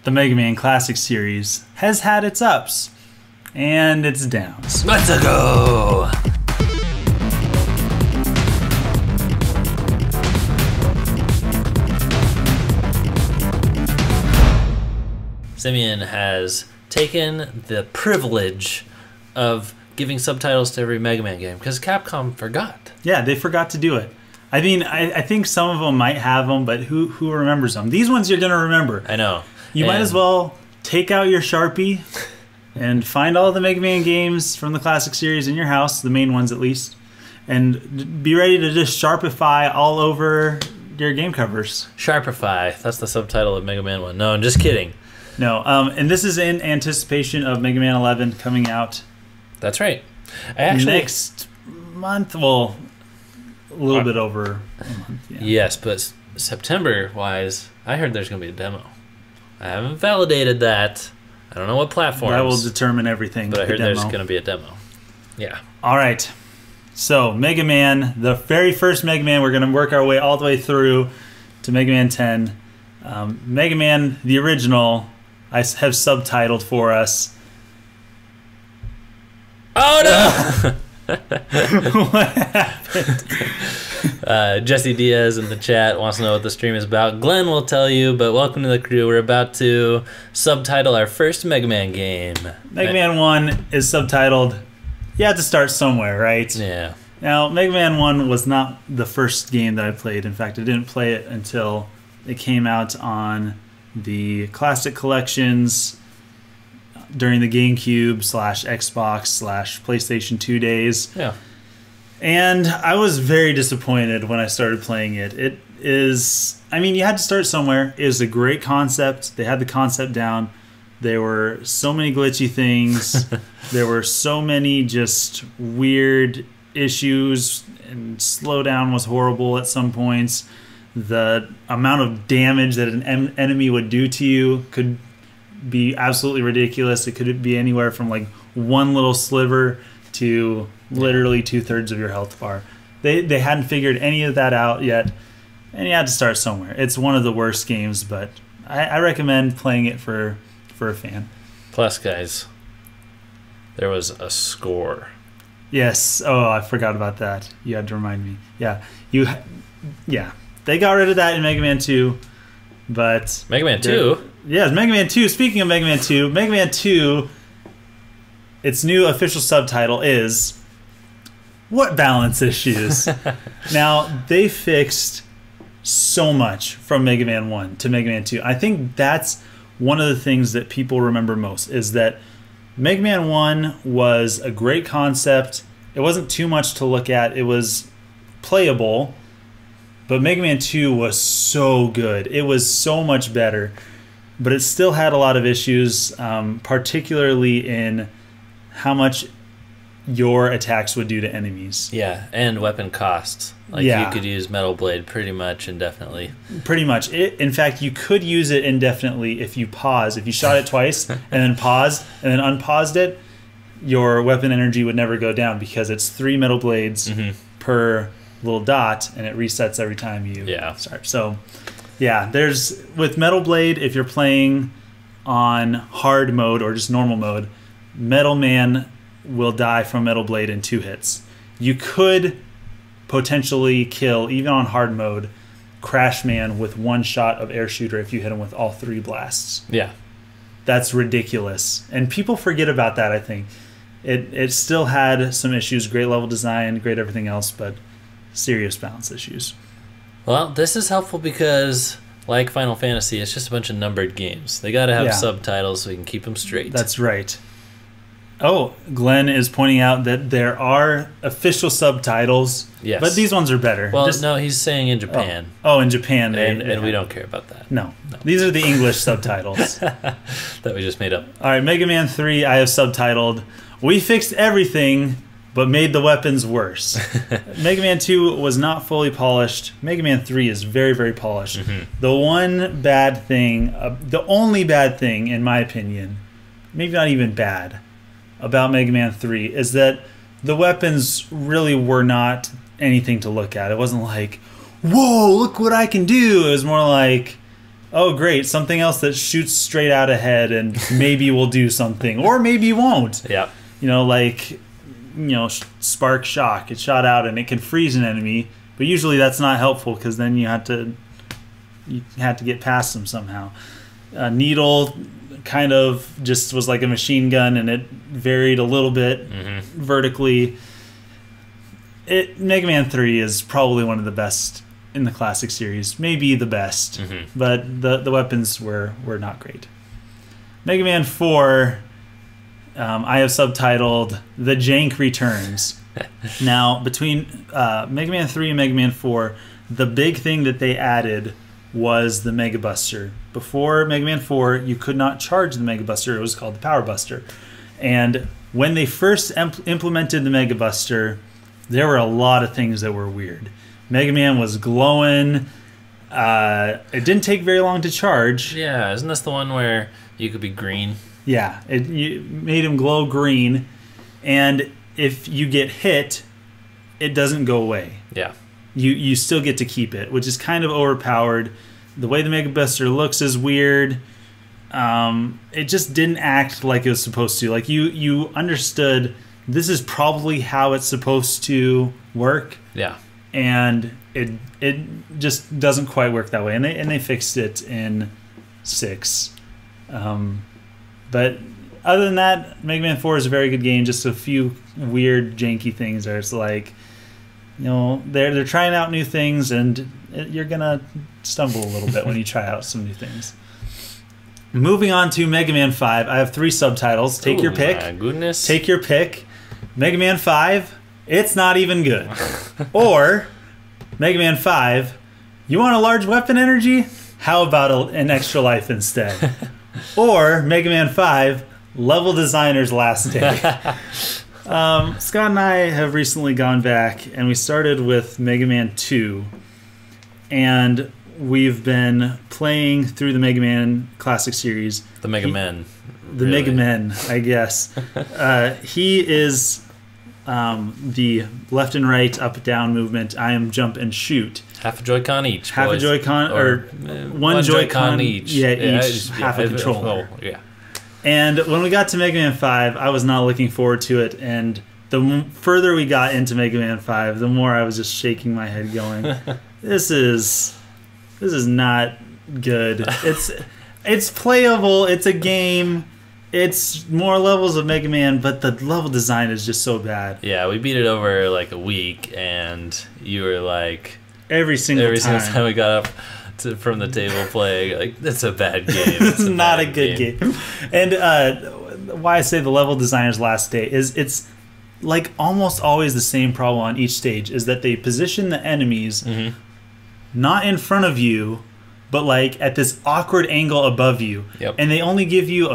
the Mega Man Classic series has had its ups and its downs. Let's go! Simeon has taken the privilege of giving subtitles to every Mega Man game because Capcom forgot. Yeah, they forgot to do it. I mean, I think some of them might have them, but who remembers them? These ones you're going to remember. I know. You might as well take out your Sharpie and find all the Mega Man games from the Classic series in your house, the main ones at least, and be ready to just Sharpify all over your game covers. Sharpify. That's the subtitle of Mega Man 1. No, I'm just kidding. No, and this is in anticipation of Mega Man 11 coming out. That's right. Next month, well, a little bit over a month. Yeah. Yes, but September-wise, I heard there's going to be a demo. I haven't validated that. I don't know what platforms. That will determine everything. But I heard there's going to be a demo. Yeah. All right. So, Mega Man, the very first Mega Man, we're going to work our way all the way through to Mega Man 10. Mega Man, the original, I have subtitled for us. Oh, no! What happened? Jesse Diaz in the chat wants to know what the stream is about. Glenn will tell you, but welcome to the crew. We're about to subtitle our first Mega Man game. Mega Man 1 is subtitled. You have to start somewhere, right? Yeah. Now, Mega Man 1 was not the first game that I played. In fact, I didn't play it until it came out on the Classic Collections during the GameCube / Xbox / PlayStation 2 days. Yeah. And I was very disappointed when I started playing it. It is, I mean, you had to start somewhere. It was a great concept. They had the concept down. There were so many glitchy things. There were so many just weird issues, and slowdown was horrible at some points. The amount of damage that an enemy would do to you could be absolutely ridiculous. It could be anywhere from like one little sliver to literally 2/3 of your health bar. They hadn't figured any of that out yet, and you had to start somewhere. It's one of the worst games, but I recommend playing it for a fan. Plus, guys, there was a score. Yes. Oh, I forgot about that. You had to remind me. Yeah. Yeah. They got rid of that in Mega Man 2, but Mega Man 2? Yeah, Mega Man 2. Speaking of Mega Man 2, Mega Man 2, its new official subtitle is What Balance Issues? Now, they fixed so much from Mega Man 1 to Mega Man 2. I think that's one of the things that people remember most, is that Mega Man 1 was a great concept. It wasn't too much to look at. It was playable. But Mega Man 2 was so good. It was so much better. But it still had a lot of issues, particularly in how much your attacks would do to enemies. Yeah, and weapon costs. Like, you could use Metal Blade pretty much indefinitely. Pretty much. In fact, you could use it indefinitely if you pause. If you shot it twice and then paused and then unpaused it, your weapon energy would never go down because it's 3 Metal Blades per little dot, and it resets every time you start. So, yeah, there's with Metal Blade, if you're playing on hard mode or just normal mode, Metal Man will die from Metal Blade in 2 hits. You could potentially kill, even on hard mode, Crash Man with 1 shot of Air Shooter if you hit him with all 3 blasts. Yeah. That's ridiculous. And people forget about that, I think. It still had some issues, great level design, great everything else, but serious balance issues. Well, this is helpful because, like Final Fantasy, it's just a bunch of numbered games. They got to have subtitles so we can keep them straight. That's right. Oh, Glenn is pointing out that there are official subtitles, but these ones are better. Well, no, he's saying in Japan. Oh, in Japan. And we don't care about that. No. These are the English subtitles. That we just made up. All right, Mega Man 3, I have subtitled, We fixed everything, but made the weapons worse. Mega Man 2 was not fully polished. Mega Man 3 is very, very polished. The one bad thing, the only bad thing, in my opinion, maybe not even bad, about Mega Man 3 is that the weapons really were not anything to look at. It wasn't like, whoa, look what I can do. It was more like, oh great, something else that shoots straight out ahead and maybe will do something, or maybe won't. Yeah. Like, spark shock. It shot out and it can freeze an enemy, but usually that's not helpful because then you have to get past them somehow. Needle kind of just was like a machine gun, and it varied a little bit vertically. Mega Man 3 is probably one of the best in the classic series, maybe the best, but the weapons were not great. Mega Man 4, I have subtitled The Jank Returns. Now, between Mega Man 3 and Mega Man 4, the big thing that they added was the Mega Buster. Before Mega Man 4, you could not charge the Mega Buster. It was called the Power Buster. And when they first implemented the Mega Buster, there were a lot of things that were weird. Mega Man was glowing. It didn't take very long to charge. Yeah, isn't this the one where you could be green? Yeah, you made him glow green. And if you get hit, it doesn't go away. Yeah. You still get to keep it, which is kind of overpowered. The way the Mega Buster looks is weird. It just didn't act like it was supposed to. Like you understood this is probably how it's supposed to work. Yeah. And it just doesn't quite work that way. And they fixed it in 6. But other than that, Mega Man 4 is a very good game. Just a few weird, janky things where it's like, they're trying out new things, and you're gonna stumble a little bit when you try out some new things. Moving on to Mega Man 5, I have 3 subtitles. Take your pick. My goodness. Take your pick. Mega Man 5, it's not even good. Or Mega Man 5, you want a large weapon energy? How about an extra life instead? Or Mega Man 5, level designer's last day. Scott and I have recently gone back, and we started with Mega Man 2, and we've been playing through the Mega Man Classic series. The Mega Men. The really. Mega Men, I guess. He is the left and right, up and down movement. I am jump and shoot. Half a Joy-Con each. Half boys. a Joy-Con, or one Joy-Con each. Yeah, each half a controller. Oh, yeah. And when we got to Mega Man 5, I was not looking forward to it, and the further we got into Mega Man 5, the more I was just shaking my head going, this is not good. It's playable, it's a game, it's more levels of Mega Man, but the level design is just so bad. Yeah, we beat it over like a week, and you were like... Every single time we got up from the table playing, like, it's a bad game. It's not a good game. And why I say the level designer's last day is it's like almost always the same problem on each stage, is that they position the enemies not in front of you, but like at this awkward angle above you. Yep. And they only give you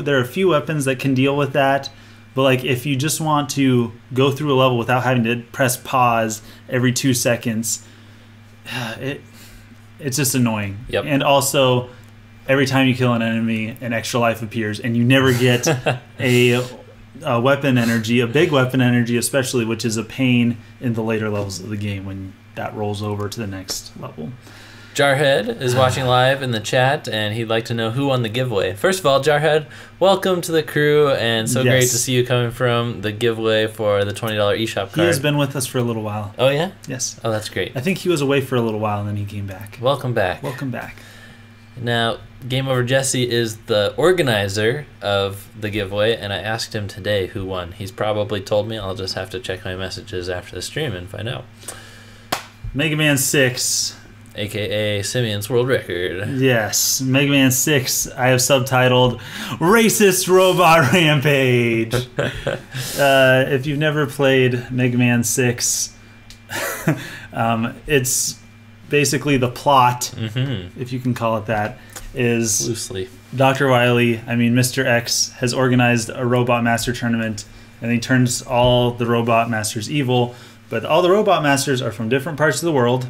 there are a few weapons that can deal with that. But like if you just want to go through a level without having to press pause every 2 seconds, it's just annoying. Yep. And also, every time you kill an enemy, an extra life appears, and you never get a weapon energy, a big weapon energy especially, which is a pain in the later levels of the game when that rolls over to the next level. Jarhead is watching live in the chat, and he'd like to know who won the giveaway. First of all, Jarhead, welcome to the crew, and so great to see you coming from the giveaway for the $20 eShop card. He has been with us for a little while. Oh, yeah? Yes. Oh, that's great. I think he was away for a little while, and then he came back. Welcome back. Welcome back. Now, Game Over Jesse is the organizer of the giveaway, and I asked him today who won. He's probably told me. I'll just have to check my messages after the stream and find out. Mega Man 6. A.K.A. Simeon's world record. Yes. Mega Man 6, I have subtitled Racist Robot Rampage. If you've never played Mega Man 6, it's basically the plot, if you can call it that, is loosely. Dr. Wily, Mr. X, has organized a Robot Master tournament, and he turns all the Robot Masters evil, but all the Robot Masters are from different parts of the world.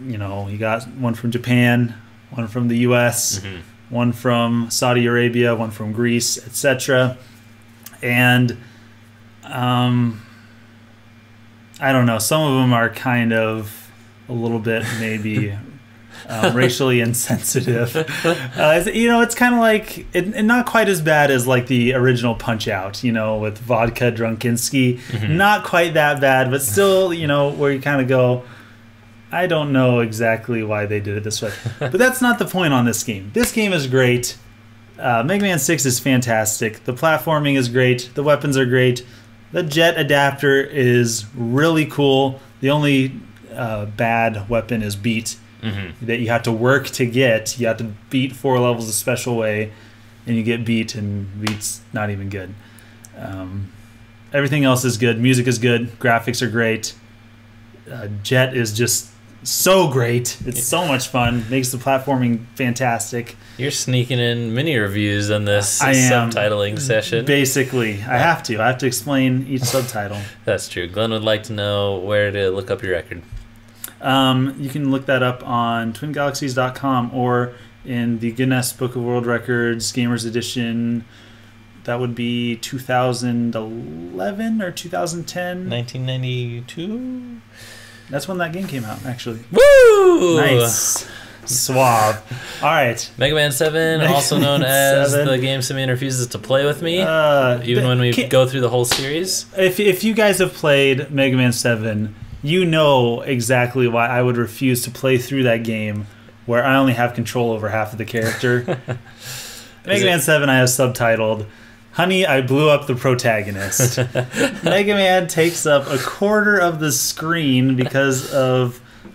You got one from Japan, one from the US, one from Saudi Arabia, one from Greece, etc. And I don't know, some of them are kind of a little bit maybe racially insensitive. It's kind of like not quite as bad as like the original Punch-Out, with Vodka Drunkinski. Mm-hmm. Not quite that bad, but still, where you kind of go, I don't know exactly why they did it this way. But that's not the point on this game. This game is great. Mega Man 6 is fantastic. The platforming is great. The weapons are great. The jet adapter is really cool. The only bad weapon is Beat, that you have to work to get. You have to beat 4 levels a special way, and you get Beat, and Beat's not even good. Everything else is good. Music is good. Graphics are great. Jet is just so great. It's so much fun. Makes the platforming fantastic. You're sneaking in mini reviews on this subtitling session. Basically, I have to explain each subtitle. That's true. Glenn would like to know where to look up your record. You can look that up on twingalaxies.com or in the Guinness Book of World Records Gamers Edition. That would be 2011 or 2010. 1992? That's when that game came out, actually. Woo! Nice. Suave. All right. Mega Man 7, also known as the game Simeon refuses to play with me, even when we go through the whole series. If you guys have played Mega Man 7, you know exactly why I would refuse to play through that game where I only have control over half of the character. Mega Man 7 I have subtitled, Honey, I blew up the protagonist. Mega Man takes up a quarter of the screen because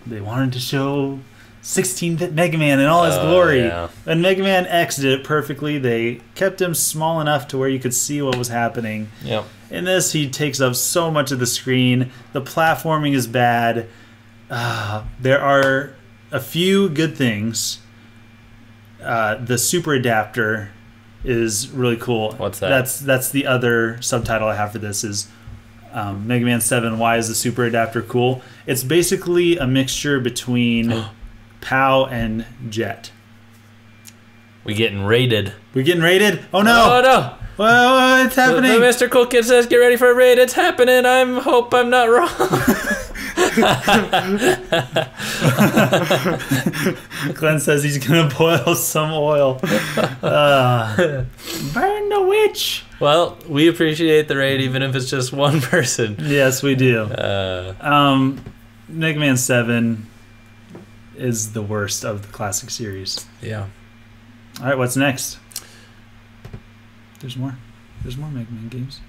they wanted to show 16-bit Mega Man in all his glory. Yeah. And Mega Man X did it perfectly. They kept him small enough to where you could see what was happening. Yep. In this, he takes up so much of the screen. The platforming is bad. There are a few good things. The super adapter is really cool. What's that? That's the other subtitle I have for this is Mega Man 7, Why is the Super Adapter Cool? It's basically a mixture between POW and Jet. We getting raided. We're getting raided? Oh no! Oh no! Well, it's happening. The Mr. Cool Kid says, "Get ready for a raid. It's happening. Hope I'm not wrong." Glenn says he's gonna boil some oil. Burn the witch. Well, we appreciate the raid, even if it's just one person. Yes, we do. Mega Man 7 is the worst of the classic series. Yeah. All right, what's next? There's more Mega Man games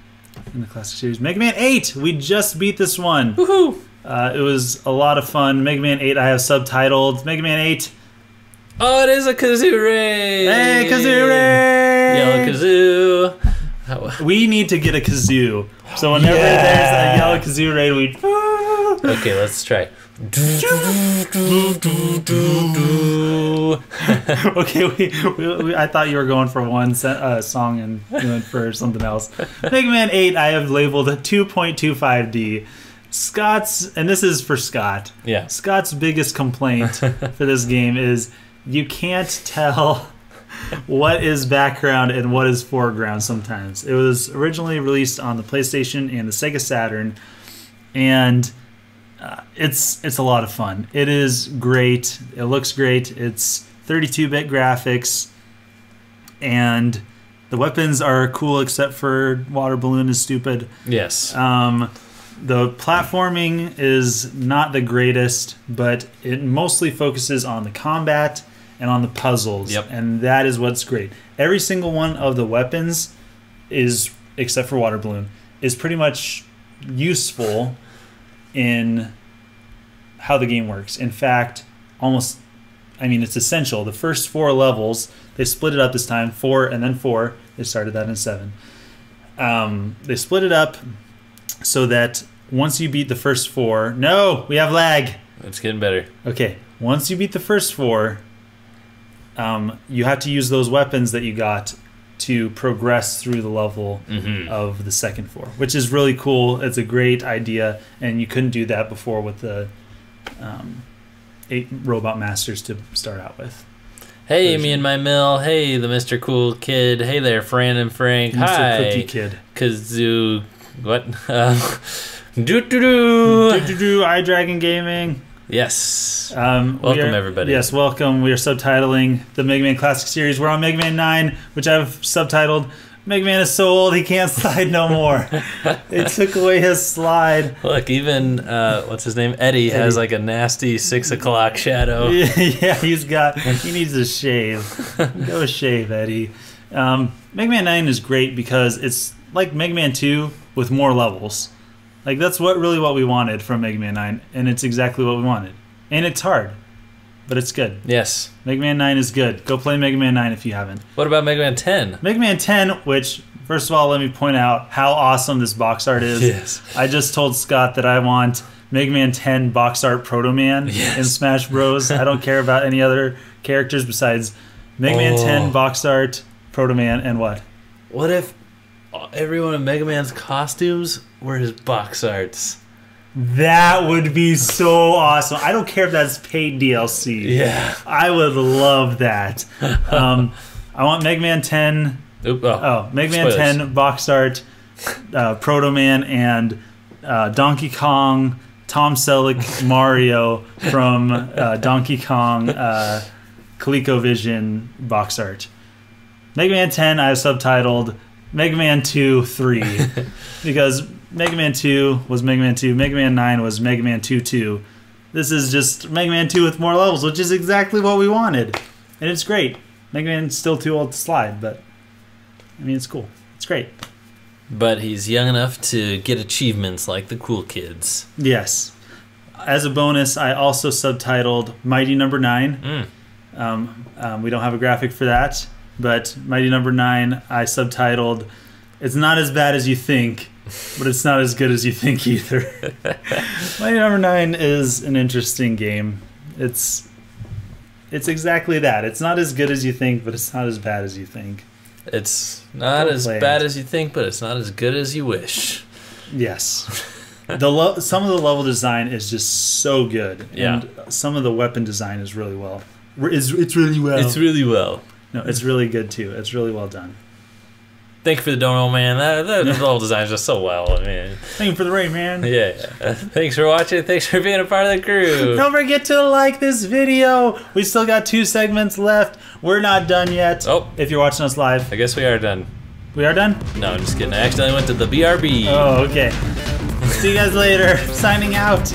in the classic series. Mega Man 8! We just beat this one. Woohoo! It was a lot of fun. Mega Man 8 I have subtitled. Mega Man 8. Oh, it is a kazoo raid! Hey, kazoo raid! Yellow kazoo. We need to get a kazoo. So whenever there's a yellow kazoo raid, we... Okay, let's try. Okay, I thought you were going for one song and you went for something else. Mega Man 8 I have labeled 2.25D. Scott's, and this is for Scott. Yeah. Scott's biggest complaint for this game is you can't tell what is background and what is foreground sometimes. It was originally released on the PlayStation and the Sega Saturn, and it's a lot of fun. It is great. It looks great. It's 32-bit graphics, and the weapons are cool except for water balloon is stupid. Yes. The platforming is not the greatest, but it mostly focuses on the combat and on the puzzles. Yep. And that is what's great. Every single one of the weapons is, except for water balloon, is pretty much useful in how the game works. In fact, it's essential. The first 4 levels, they split it up this time, 4 and then 4. They started that in 7. They split it up so that once you beat the first 4... No, we have lag. It's getting better. Okay, once you beat the first 4, you have to use those weapons that you got to progress through the level of the second 4, which is really cool. It's a great idea, and you couldn't do that before with the 8 Robot Masters to start out with. Hey, me and my mill. Hey, the Mr. Cool Kid. Hey there, Fran and Frank. Mr. Hi, Cookie Kid. Kazoo. What? Do-do-do, iDragon Gaming. Yes. Welcome everybody. Yes, welcome. We are subtitling the Mega Man Classic Series. We're on Mega Man 9, which I've subtitled. Mega Man is so old he can't slide no more. They took away his slide. Look, even what's his name? Eddie has like a nasty 6 o'clock shadow. Yeah, he needs a shave. Go shave, Eddie. Mega Man 9 is great because it's like Mega Man 2 with more levels. Like, that's really what we wanted from Mega Man 9, and it's exactly what we wanted. And it's hard, but it's good. Yes. Mega Man 9 is good. Go play Mega Man 9 if you haven't. What about Mega Man 10? Mega Man 10, which, first of all, let me point out how awesome this box art is. Yes. I just told Scott that I want Mega Man 10 box art Proto Man in Smash Bros. I don't care about any other characters besides Mega Man 10 box art, Proto Man, and what? What if everyone in Mega Man's costumes were his box arts? That would be so awesome. I don't care if that's paid DLC. Yeah. I would love that. I want Mega Man 10. Mega Man 10 box art, Proto Man, and Donkey Kong, Tom Selleck, Mario from Donkey Kong ColecoVision box art. Mega Man 10 I have subtitled Mega Man 2 3 because Mega Man 2 was Mega Man 2, Mega Man 9 was Mega Man 2 2. This is just Mega Man 2 with more levels, which is exactly what we wanted. And it's great. Mega Man's still too old to slide, but I mean, it's cool. It's great. But he's young enough to get achievements like the cool kids. Yes. As a bonus, I also subtitled Mighty Number 9. We don't have a graphic for that, but Mighty Number 9 I subtitled It's Not As Bad As You Think, but it's not as good as you think either. Mighty Number 9 is an interesting game. It's exactly that. It's not as good as you think, but it's not as bad as you think. It's not as bad as you think, but it's not as good as you wish. Yes. Some of the level design is just so good. Yeah. And some of the weapon design is really well. It's really well. It's really well. No, it's really good too. It's really well done. Thank you for the dono, man. That level design is just so well. I mean, thank you for the raid, man. Yeah. Thanks for watching. Thanks for being a part of the crew. Don't forget to like this video. We still got 2 segments left. We're not done yet. Oh. If you're watching us live. I guess we are done. We are done? No, I'm just kidding. I accidentally went to the BRB. Oh, okay. See you guys later. Signing out.